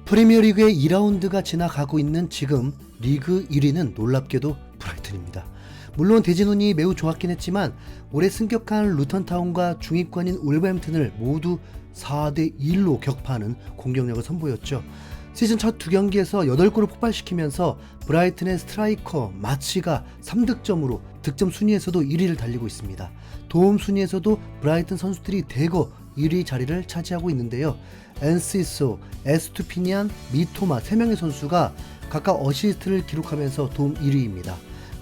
프리미어리그의 2라운드가 지나가고 있는 지금 리그 1위는 놀랍게도 브라이튼입니다. 물론 대진운이 매우 좋았긴 했지만 올해 승격한 루턴타운과 중위권인 울버햄튼을 모두 4대1로 격파하는 공격력을 선보였죠. 시즌 첫 두 경기에서 8골을 폭발시키면서 브라이튼의 스트라이커 마치가 3득점으로 득점 순위에서도 1위를 달리고 있습니다. 도움 순위에서도 브라이튼 선수들이 대거 1위 자리를 차지하고 있는데요. 엔시소, 에스투피니안, 미토마 3명의 선수가 각각 어시스트를 기록하면서 도움 1위입니다.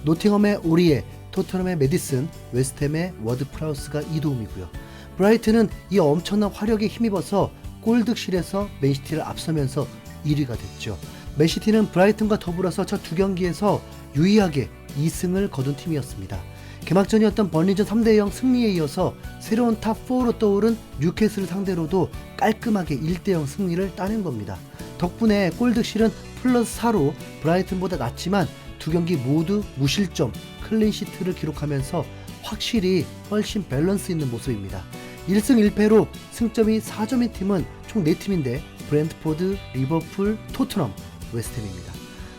노팅엄의 오리에, 토트넘의 메디슨, 웨스트햄의 워드 프라우스가 2도움이고요. 브라이튼은 이 엄청난 화력에 힘입어서 골득실에서 맨시티를 앞서면서 1위가 됐죠. 맨시티는 브라이튼과 더불어서 첫 두 경기에서 유의하게 2승을 거둔 팀이었습니다. 개막전이었던 번리전 3대0 승리에 이어서 새로운 탑4로 떠오른 뉴캐슬을 상대로도 깔끔하게 1대0 승리를 따낸 겁니다. 덕분에 골득실은 플러스 4로 브라이튼보다 낮지만 두 경기 모두 무실점 클린시트를 기록하면서 확실히 훨씬 밸런스 있는 모습입니다. 1승 1패로 승점이 4점인 팀은 총 4팀인데 브렌트포드, 리버풀, 토트넘, 웨스트햄입니다.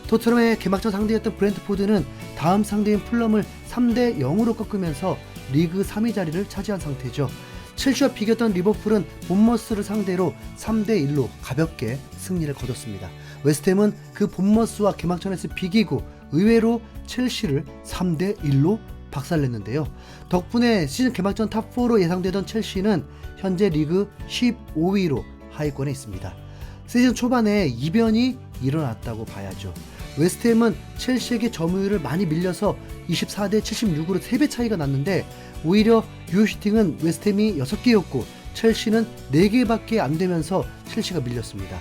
토트넘의 개막전 상대였던 브렌트포드는 다음 상대인 풀럼을 3대0으로 꺾으면서 리그 3위 자리를 차지한 상태죠. 첼시와 비겼던 리버풀은 본머스를 상대로 3대1로 가볍게 승리를 거뒀습니다. 웨스트햄은 그 본머스와 개막전에서 비기고 의외로 첼시를 3대1로 박살냈는데요. 덕분에 시즌 개막전 탑4로 예상되던 첼시는 현재 리그 15위로 하위권에 있습니다. 시즌 초반에 이변이 일어났다고 봐야죠. 웨스트햄은 첼시에게 점유율을 많이 밀려서 24대 76으로 3배 차이가 났는데 오히려 유효슈팅은 웨스트햄이 6개였고 첼시는 4개밖에 안 되면서 첼시가 밀렸습니다.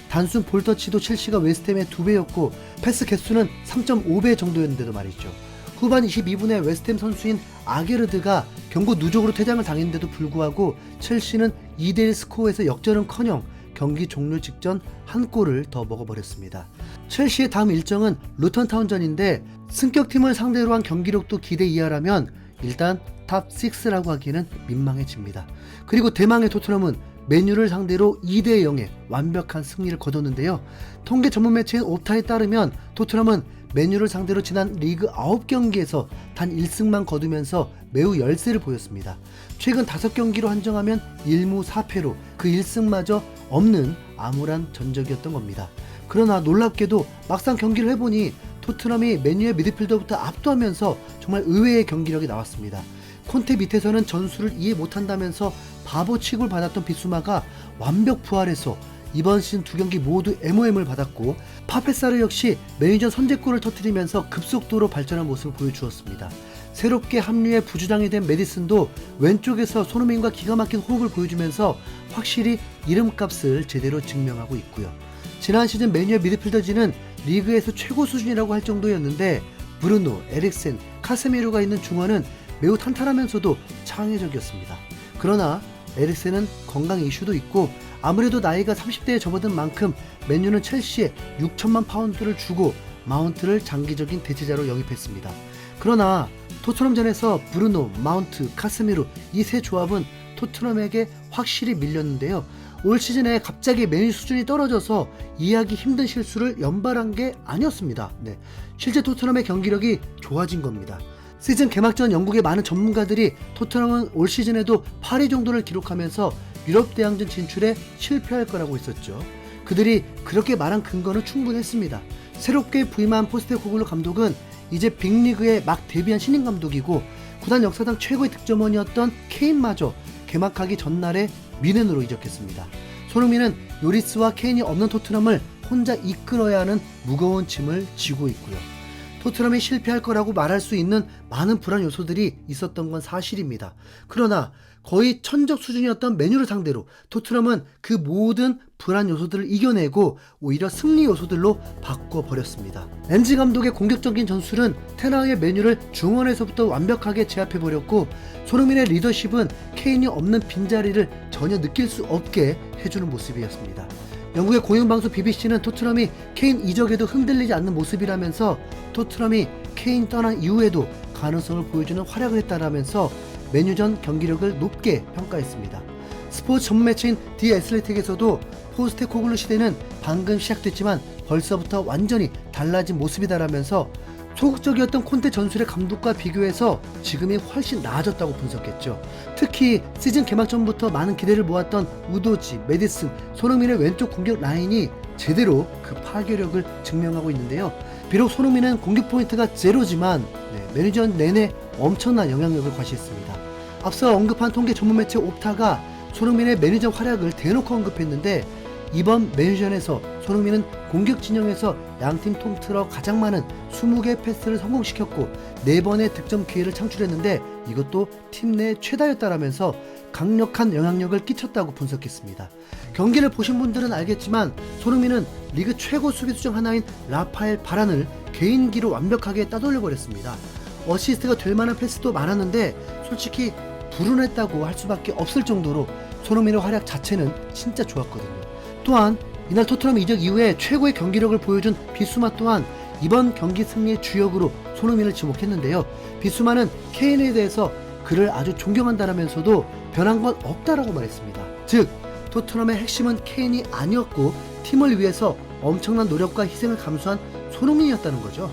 단순 볼터치도 첼시가 웨스트햄의 2배였고 패스 개수는 3.5배 정도였는데도 말이죠. 후반 22분에 웨스트햄 선수인 아게르드가 경고 누적으로 퇴장을 당했는데도 불구하고 첼시는 2대1 스코어에서 역전은커녕 경기 종료 직전 한 골을 더 먹어버렸습니다. 첼시의 다음 일정은 루턴타운전인데 승격팀을 상대로 한 경기력도 기대 이하라면 일단 탑6라고 하기는 민망해집니다. 그리고 대망의 토트넘은 맨유를 상대로 2대0의 완벽한 승리를 거뒀는데요. 통계 전문 매체인 옵타에 따르면 토트넘은 맨유를 상대로 지난 리그 9경기에서 단 1승만 거두면서 매우 열세를 보였습니다. 최근 5경기로 한정하면 1무 4패로 그 1승마저 없는 암울한 전적이었던 겁니다. 그러나 놀랍게도 막상 경기를 해보니 토트넘이 맨유의 미드필더부터 압도하면서 정말 의외의 경기력이 나왔습니다. 콘테 밑에서는 전술을 이해 못한다면서 바보 취급을 받았던 비수마가 완벽 부활해서 이번 시즌 두 경기 모두 MOM을 받았고 파페사르 역시 메이저 선제골을 터뜨리면서 급속도로 발전한 모습을 보여주었습니다. 새롭게 합류해 부주장이 된 메디슨도 왼쪽에서 손흥민과 기가 막힌 호흡을 보여주면서 확실히 이름값을 제대로 증명하고 있고요. 지난 시즌 맨유의 미드필더진은 리그에서 최고 수준이라고 할 정도였는데 브루노, 에릭센, 카세미로가 있는 중원은 매우 탄탄하면서도 창의적이었습니다. 그러나 에릭센은 건강 이슈도 있고 아무래도 나이가 30대에 접어든 만큼 맨유는 첼시에 6천만 파운드를 주고 마운트를 장기적인 대체자로 영입했습니다. 그러나 토트넘전에서 브루노, 마운트, 카스미루 이 세 조합은 토트넘에게 확실히 밀렸는데요. 올 시즌에 갑자기 맨유 수준이 떨어져서 이해하기 힘든 실수를 연발한 게 아니었습니다. 실제 토트넘의 경기력이 좋아진 겁니다. 시즌 개막전 영국의 많은 전문가들이 토트넘은 올 시즌에도 8위 정도를 기록하면서 유럽 대항전 진출에 실패할 거라고 했었죠. 그들이 그렇게 말한 근거는 충분했습니다. 새롭게 부임한 포스테코글루 감독은 이제 빅리그에 막 데뷔한 신인 감독이고 구단 역사상 최고의 득점원이었던 케인마저 개막하기 전날에 미넨으로 이적했습니다. 손흥민은 요리스와 케인이 없는 토트넘을 혼자 이끌어야 하는 무거운 짐을 지고 있고요. 토트넘이 실패할 거라고 말할 수 있는 많은 불안 요소들이 있었던 건 사실입니다. 그러나 거의 천적 수준이었던 맨유를 상대로 토트넘은 그 모든 불안 요소들을 이겨내고 오히려 승리 요소들로 바꿔버렸습니다. 엔지 감독의 공격적인 전술은 테나의 맨유를 중원에서부터 완벽하게 제압해버렸고 손흥민의 리더십은 케인이 없는 빈자리를 전혀 느낄 수 없게 해주는 모습이었습니다. 영국의 공영방송 BBC는 토트넘이 케인 이적에도 흔들리지 않는 모습이라면서 토트넘이 케인 떠난 이후에도 가능성을 보여주는 활약을 했다라면서 맨유전 경기력을 높게 평가했습니다. 스포츠 전문 매체인 디 애슬레틱에서도 포스테코글루 시대는 방금 시작됐지만 벌써부터 완전히 달라진 모습이다라면서 소극적이었던 콘테 전술의 감독과 비교해서 지금이 훨씬 나아졌다고 분석했죠. 특히 시즌 개막 전부터 많은 기대를 모았던 우도지, 메디슨, 손흥민의 왼쪽 공격 라인이 제대로 그 파괴력을 증명하고 있는데요. 비록 손흥민은 공격 포인트가 제로지만 매니저 내내 엄청난 영향력을 과시했습니다. 앞서 언급한 통계 전문 매체 옵타가 손흥민의 매니저 활약을 대놓고 언급했는데 이번 매니저에서 손흥민은 공격 진영에서 양팀 통틀어 가장 많은 20개의 패스를 성공시켰고 4번의 득점 기회를 창출했는데 이것도 팀 내 최다였다라면서 강력한 영향력을 끼쳤다고 분석했습니다. 경기를 보신 분들은 알겠지만 손흥민은 리그 최고 수비수 중 하나인 라파엘 바란을 개인기로 완벽하게 따돌려버렸습니다. 어시스트가 될 만한 패스도 많았는데 솔직히 불운했다고 할 수밖에 없을 정도로 손흥민의 활약 자체는 진짜 좋았거든요. 또한 이날 토트넘 이적 이후에 최고의 경기력을 보여준 비수마 또한 이번 경기 승리의 주역으로 손흥민을 지목했는데요. 비수마는 케인에 대해서 그를 아주 존경한다라면서도 변한 건 없다라고 말했습니다. 즉 토트넘의 핵심은 케인이 아니었고 팀을 위해서 엄청난 노력과 희생을 감수한 손흥민이었다는 거죠.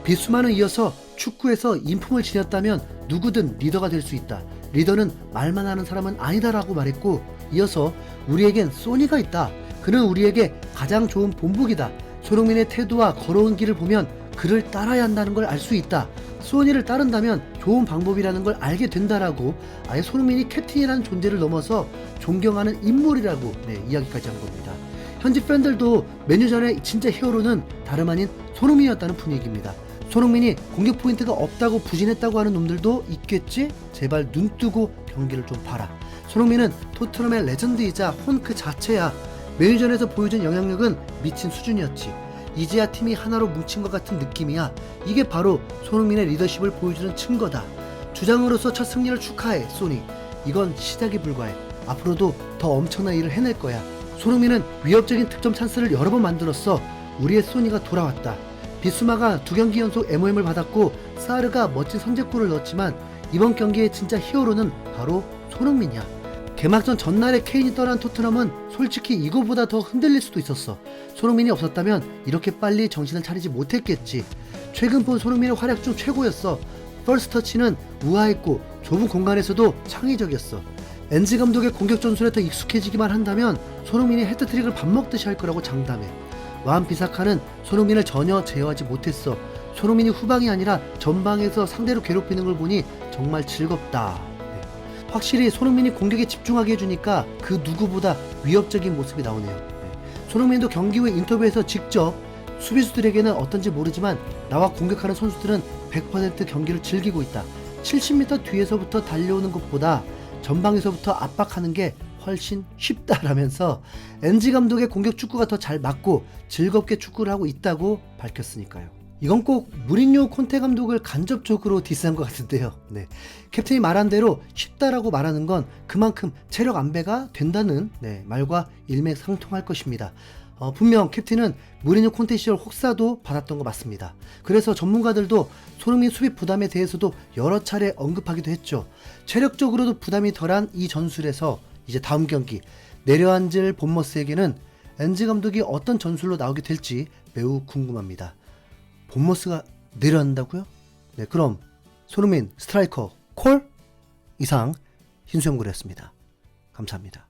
비수마는 이어서 축구에서 인품을 지녔다면 누구든 리더가 될 수 있다. 리더는 말만 하는 사람은 아니다라고 말했고 이어서 우리에겐 소니가 있다. 그는 우리에게 가장 좋은 본보기다. 손흥민의 태도와 걸어온 길을 보면 그를 따라야 한다는 걸 알 수 있다. 소니를 따른다면 좋은 방법이라는 걸 알게 된다라고 아예 손흥민이 캡틴이라는 존재를 넘어서 존경하는 인물이라고 이야기까지 한 겁니다. 현지 팬들도 메뉴 전에 진짜 히어로는 다름 아닌 손흥민이었다는 분위기입니다. 손흥민이 공격 포인트가 없다고 부진했다고 하는 놈들도 있겠지? 제발 눈 뜨고 경기를 좀 봐라. 손흥민은 토트넘의 레전드이자 혼 그 자체야. 메뉴전에서 보여준 영향력은 미친 수준이었지. 이제야 팀이 하나로 뭉친 것 같은 느낌이야. 이게 바로 손흥민의 리더십을 보여주는 증거다. 주장으로서 첫 승리를 축하해, 소니. 이건 시작에 불과해. 앞으로도 더 엄청난 일을 해낼 거야. 손흥민은 위협적인 득점 찬스를 여러 번 만들었어. 우리의 소니가 돌아왔다. 비수마가 2경기 연속 MOM을 받았고 사르가 멋진 선제골을 넣었지만 이번 경기의 진짜 히어로는 바로 손흥민이야. 개막전 전날에 케인이 떠난 토트넘은 솔직히 이거보다 더 흔들릴 수도 있었어. 손흥민이 없었다면 이렇게 빨리 정신을 차리지 못했겠지. 최근 본 손흥민의 활약 중 최고였어. 퍼스트 터치는 우아했고 좁은 공간에서도 창의적이었어. 엔지 감독의 공격 전술에 더 익숙해지기만 한다면 손흥민이 헤트트릭을 밥 먹듯이 할 거라고 장담해. 와한 비사카는 손흥민을 전혀 제어하지 못했어. 손흥민이 후방이 아니라 전방에서 상대를 괴롭히는 걸 보니 정말 즐겁다. 확실히 손흥민이 공격에 집중하게 해주니까 그 누구보다 위협적인 모습이 나오네요. 손흥민도 경기 후 인터뷰에서 직접 수비수들에게는 어떤지 모르지만 나와 공격하는 선수들은 100% 경기를 즐기고 있다. 70m 뒤에서부터 달려오는 것보다 전방에서부터 압박하는 게 훨씬 쉽다라면서 엔지 감독의 공격 축구가 더 잘 맞고 즐겁게 축구를 하고 있다고 밝혔으니까요. 이건 꼭 무리뉴 콘테 감독을 간접적으로 디스한 것 같은데요. 캡틴이 말한 대로 쉽다라고 말하는 건 그만큼 체력 안배가 된다는 말과 일맥상통할 것입니다. 분명 캡틴은 무리뉴 콘테 시절 혹사도 받았던 거 맞습니다. 그래서 전문가들도 손흥민 수비 부담에 대해서도 여러 차례 언급하기도 했죠. 체력적으로도 부담이 덜한 이 전술에서 이제 다음 경기 내려앉을 본머스에게는 엔지 감독이 어떤 전술로 나오게 될지 매우 궁금합니다. 본머스가 내려앉는다고요? 그럼 손흥민 스트라이커 콜? 이상 흰수염고래였습니다. 감사합니다.